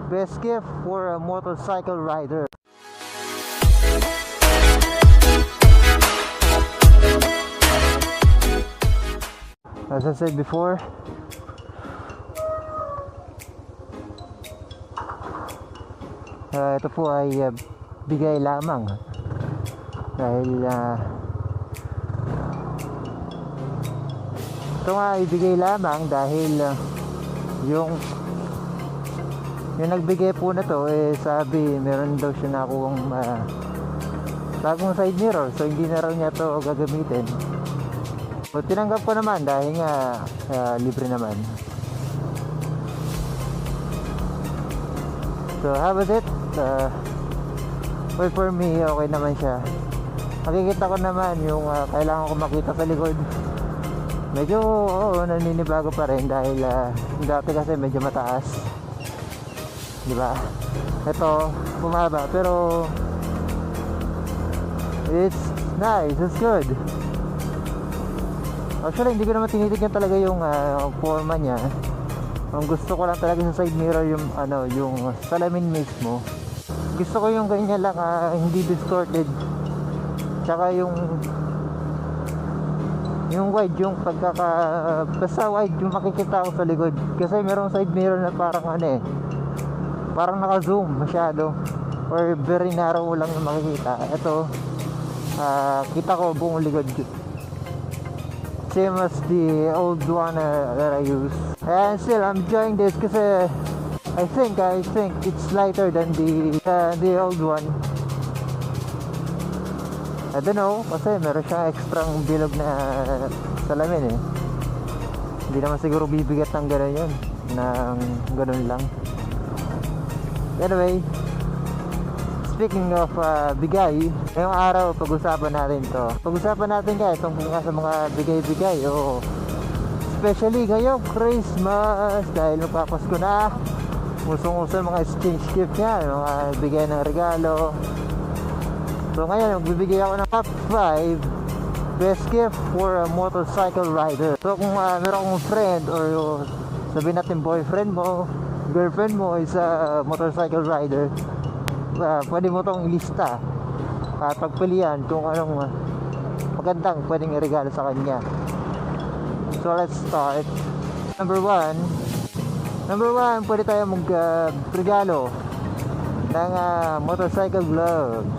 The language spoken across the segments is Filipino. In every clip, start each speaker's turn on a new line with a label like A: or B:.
A: Best gift for a motorcycle rider. As I said before, ito po ay bigay lamang dahil ito nga ay bigay lamang dahil yung nagbigay po na to sabi meron daw siya nakuhang bagong side mirror, so hindi na raw niya to gagamitin. So tinanggap ko naman dahil nga libre naman. So how was it? Well, for me okay naman siya. Makikita ko naman yung kailangan ko makita sa likod. Medyo naninibago pa rin dahil dati kasi medyo mataas, diba? Ito bumaba pero it's nice, it's good. Actually hindi ko naman tinitignan talaga yung forma niya. Ang gusto ko lang talaga sa side mirror yung yung salamin mismo. Gusto ko yung ganyan lang, hindi distorted. Tsaka yung wide, yung basta wide yung makikita ko sa likod. Kasi merong side mirror na parang parang naka-zoom masyado or very narrow lang yung makikita. Ito kita ko buong likod, same as the old one that I use. And still I'm enjoying this kasi I think it's lighter than the old one. I don't know kasi meron siyang extrang bilog na salamin Hindi naman siguro bibigat ng gano'n yun, ng gano'n lang. Anyway, speaking of bigay, ngayong araw pag-usapan natin to. Pag-usapan natin guys tungkol sa mga bigay-bigay especially ngayong Christmas dahil magpapasko na. Usong-uso mga exchange gift niya, mga bigay ng regalo. So ngayon magbibigay ako ng top 5 best gift for a motorcycle rider. So kung meron akong friend or sabihin natin boyfriend mo, girlfriend mo is a motorcycle rider, pwede mo itong ilista at pagpilian kung anong magandang pwedeng i-regalo sa kanya. So let's start. Number one, pwede tayo mag-regalo ng motorcycle gloves.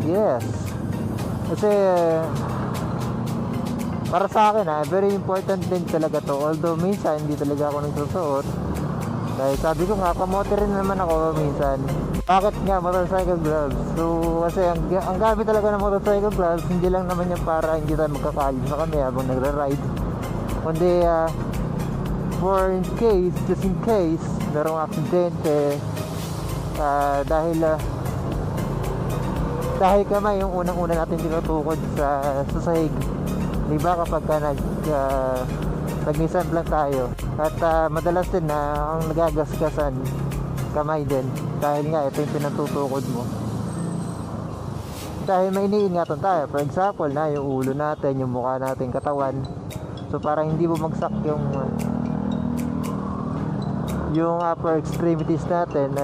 A: Yes. Kasi para sa akin very important din talaga to. Although minsan hindi talaga ako nagsusuot. Dahil sabi ko nga, kamote rin naman ako minsan. Bakit nga motorcycle gloves? So kasi ang gamit talaga ng motorcycle gloves, hindi lang naman yan para hindi tayo magkakali sa kami habang nagra-ride. Kundi just in case merong aksidente, dahil kamay yung unang-una natin tinutukod sa sahig, diba, kapag nag-Nissan lang tayo at madalas din na ang nagagasgasan kamay din dahil nga ito yung pinatutukod mo, dahil may iniingatan tayo. For example na yung ulo natin, yung mukha natin, katawan, so parang hindi bumagsak yung upper extremities natin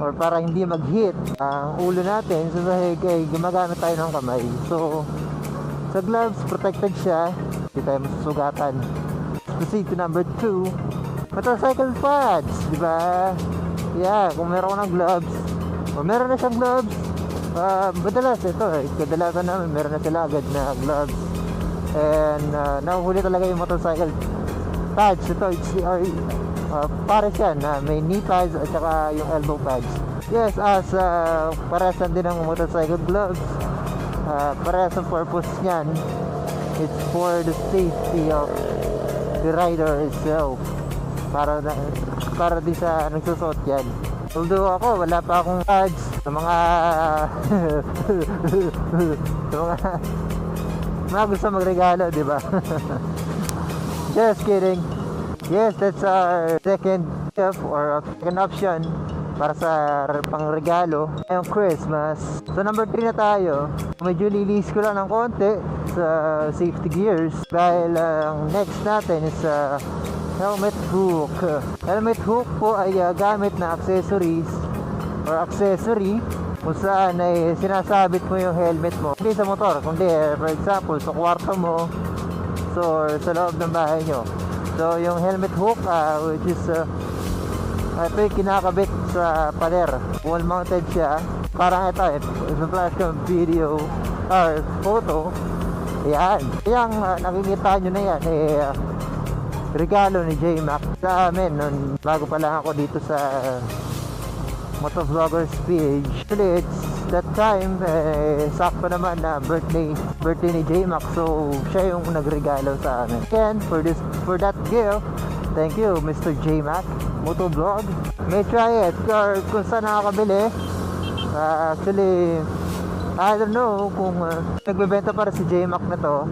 A: or para hindi mag-hit ang ulo natin sa sahig, gumagamit tayo ng kamay. So sa gloves, protected siya, hindi tayo masusugatan. Proceed to number 2, motorcycle pads, diba? Yeah, kung meron ko ng gloves o meron na siyang gloves, madalas kadalasan namin meron na sila agad na gloves, and nahuhuli talaga yung motorcycle pads. Ito pares yan na may knee pads at saka yung elbow pads. Yes, as pares din ng motorcycle gloves. Pares ang purpose niyan, it's for the safety of the rider itself, para din sa nagsusuot yan. Although ako, wala pa akong pads sa mga mga gusto magregalo, diba? Just kidding. Yes, that's our second gift or second option para sa pangregalo ngayong Christmas. So number 3 na tayo. Medyo lilis ko lang ng konti sa safety gears dahil ang next natin is helmet hook. Helmet hook po ay gamit na accessories or accessory kung saan ay sinasabit mo yung helmet mo. Hindi sa motor, kundi for example sa kwarto mo, so sa loob ng bahay nyo. So yung helmet hook which is ito yung kinakabit sa pader. Wall mounted siya. Parang ito, if flash ko video or photo, yan. Yang nakikita nyo na yan regalo ni J-Mac sa amin nun, bago pa lang ako dito sa Motovloggers page. Actually, it's that time sakto naman na birthday ni J-Mac, so siya yung nagregalo sa amin. Again, for that gift, thank you Mr. J-Mac Motovlog. May try it or kung saan nakakabili. Actually, I don't know kung nagbebenta para si J-Mac na to.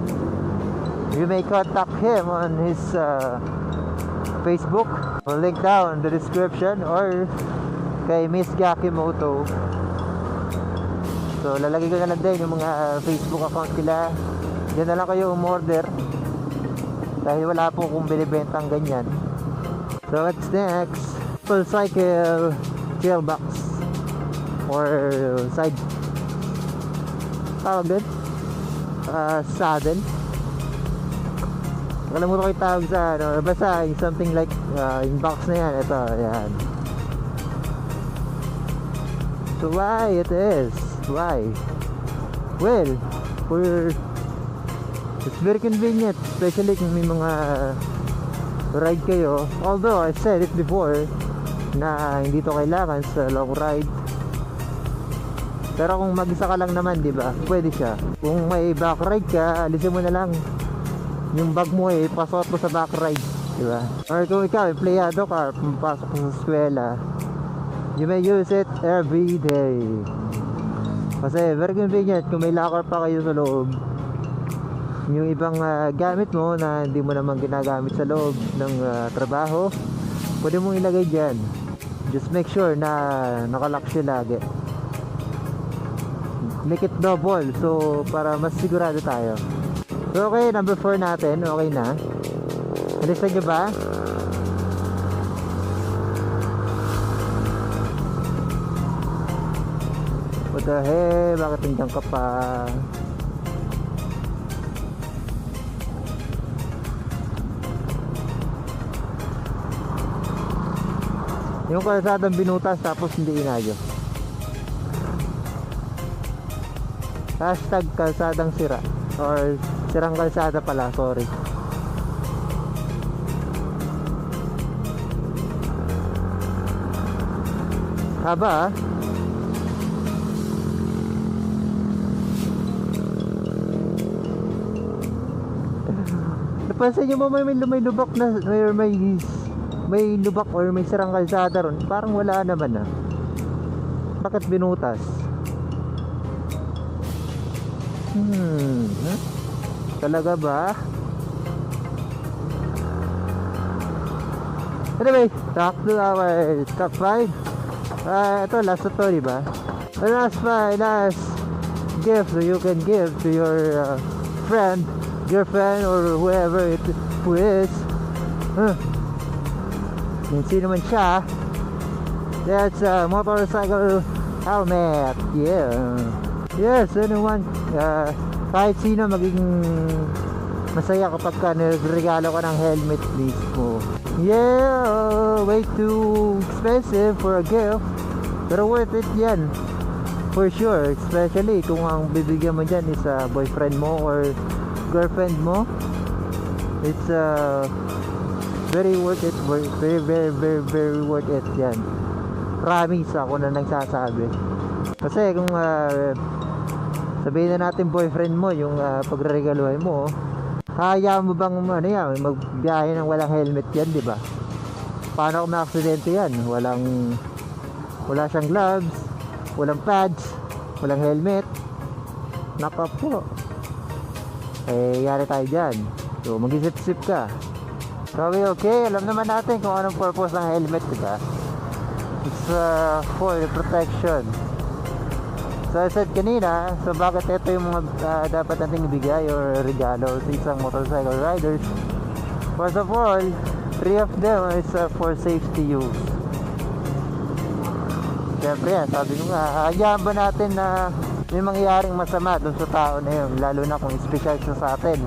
A: You may contact him on his Facebook. I'll link down the description or kay Miss Gaki Moto. So lalagay ko na lang din yung mga Facebook account nila. Diyan na lang kayo umorder dahil wala po kung binibentang ganyan. So what's next? Full cycle tailbox or side tawag din saddle. Nakalimutan ko yung tawag sa basta something like yung box na yan. Ito, yan. So why it is? Why? Well, it's very convenient, especially kung may mga ride kayo. Although I said it before na hindi to kailangan sa long ride. Pero kung mag-isa ka lang naman, di ba? Pwede siya. Kung may back ride ka, alisin mo na lang yung bag mo pasok mo sa back ride, di ba? Or kung ikaw empleyado ka, pumapasok ka sa eskwela, you may use it every day. Kasi very convenient kung may locker pa kayo sa loob. Yung ibang gamit mo na hindi mo naman ginagamit sa loob ng trabaho, pwede mong ilagay dyan. Just make sure na nakalock siya lagi. Make it double, so para mas sigurado tayo. So okay, number 4 natin, okay na. Nalista nyo ba? What the heck? Bakit nandiyan ka pa? Yung kalsadang binutas tapos hindi inayos. Hashtag kalsadang sira or sirang kalsada pala, sorry. Haba napansin nyo mo may lubak na may lubak or may sirang kalsada ron? Parang wala naman bakit binutas? Talaga ba? Anyway, back to our top 5. Ito last na to, diba? Last gift that you can give to your friend, girlfriend, or whoever who is kung sino man siya. That's a motorcycle helmet. Yes, anyone, kahit sino maging masaya kapag ka nagregalo ka ng helmet mismo. Way too expensive for a gift, pero worth it yan for sure, especially kung ang bibigyan mo dyan is boyfriend mo or girlfriend mo. It's very worth it, very worth it yan. Promise, ako na nagsasabi. Kasi kung sabihin na natin boyfriend mo yung pagregaluhan mo, hayaan mo bang magbiyahe ng walang helmet yan, di ba? Paano kung ma-aksidente yan? Wala siyang gloves, walang pads, walang helmet. Naka po, yari tayo dyan. So mag-isip-isip ka. So okay, alam naman natin kung anong purpose ng helmet, di ba? It's for protection. So I said kanina, so bakit ito yung mga dapat nating ibigay or regalo sa isang motorcycle riders? First of all, 3 of them is for safety use. Siyempre yan, sabi ko nga, hayaan ba natin na may mangyayaring masama dun sa tao na yun, lalo na kung special siya sa atin,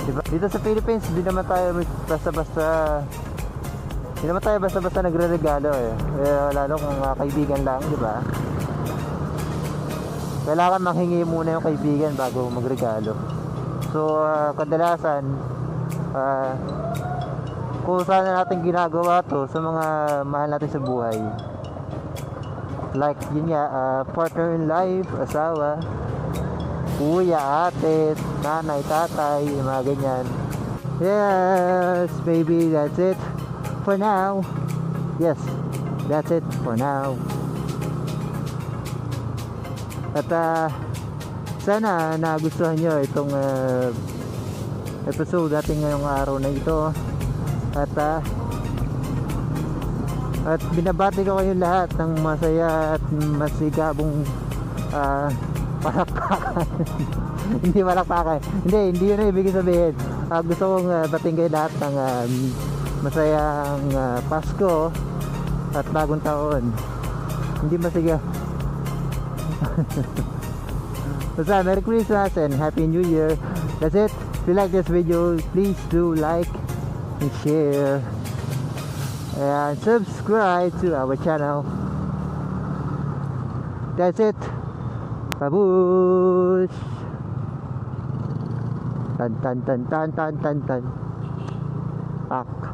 A: diba? Dito sa Philippines, di naman tayo basta-basta nagre-regalo eh. Lalo kung kaibigan lang, diba? Kailangan manghingi muna yung kaibigan bago magregalo. So kadalasan kung saan natin ginagawa to sa mga mahal natin sa buhay, like yun nga, partner in life, asawa, kuya, ate, nanay, tatay, mga ganyan. Yes, baby, that's it for now. Yes, that's it for now. At sana nagustuhan nyo itong episode natin ngayong araw na ito. At binabati ko kayong lahat ng masaya at masigabong palakpakan. Hindi palakpakan. Hindi yun ang ibig sabihin. Gusto kong batiin kayo lahat ng masayang Pasko at bagong taon. Hindi masigaw. Basta Merry Christmas and Happy New Year. That's it. If you like this video, please do like and share and subscribe to our channel. That's it. Babush. Tan tan tan tan tan tan tan. Pak.